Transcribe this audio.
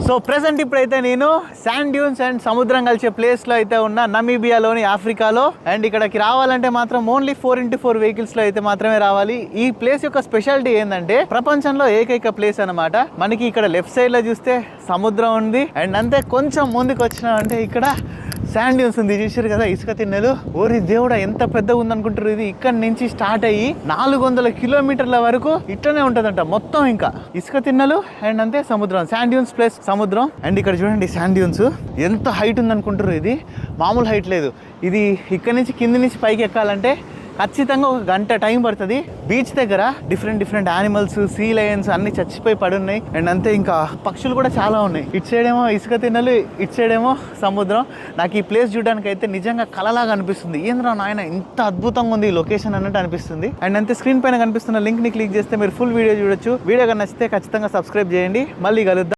So present ఇప్పుడైతే నేను sand dunes and సముద్రం కలిసే ప్లేస్ లో అయితే ఉన్నా, నమీబియాలోని ఆఫ్రికాలో. అండ్ ఇక్కడికి రావాలంటే మాత్రం ఓన్లీ 4x4 వెహికల్స్ లో అయితే మాత్రమే రావాలి. ఈ ప్లేస్ యొక్క స్పెషాలిటీ ఏంటంటే ప్రపంచంలో ఏకైక ప్లేస్ అనమాట. మనకి ఇక్కడ లెఫ్ట్ సైడ్ లో చూస్తే సముద్రం ఉంది, అండ్ అంతే కొంచెం ముందుకు వచ్చినా అంటే ఇక్కడ శాండ్ డ్యూన్స్ ఉంది. చూసారు కదా ఇసుక తిన్నెలు. ఓరి దేవుడా ఎంత పెద్దగా ఉంది అనుకుంటారు. ఇది ఇక్కడ నుంచి స్టార్ట్ అయ్యి 400 కిలోమీటర్ల వరకు ఇట్లనే ఉంటదంట మొత్తం. ఇంకా ఇసుక తిన్నెలు అండ్ అంతే సముద్రం. శాండ్ డ్యూన్స్ ప్లస్ సముద్రం. అండ్ ఇక్కడ చూడండి శాండ్ డ్యూన్స్ ఎంత హైట్ ఉంది అనుకుంటారు. ఇది మామూలు హైట్ లేదు. ఇది ఇక్కడ నుంచి కింది నుంచి పైకి ఎక్కాలంటే ఖచ్చితంగా 1 గంట టైం పడుతుంది. బీచ్ దగ్గర డిఫరెంట్ యానిమల్స్, సీ లయన్స్ అన్ని చచ్చిపోయి పడున్నాయి. అండ్ అంతే ఇంకా పక్షులు కూడా చాలా ఉన్నాయి. ఇటు సైడ్ ఏమో ఇసుక తిన్నెలు, ఇటు సైడ్ ఏమో సముద్రం. నాకు ఈ ప్లేస్ చూడడానికి అయితే నిజంగా కలలాగా అనిపిస్తుంది. ఏంద్రా నాయన ఇంత అద్భుతంగా ఉంది ఈ లొకేషన్ అన్నట్టు అనిపిస్తుంది. అండ్ అంతే స్క్రీన్ పైన కనిపిస్తున్న లింక్ ని క్లిక్ చేస్తే మీరు ఫుల్ వీడియో చూడొచ్చు. వీడియో నచ్చితే ఖచ్చితంగా సబ్స్క్రైబ్ చేయండి. మళ్ళీ కలుద్దాం.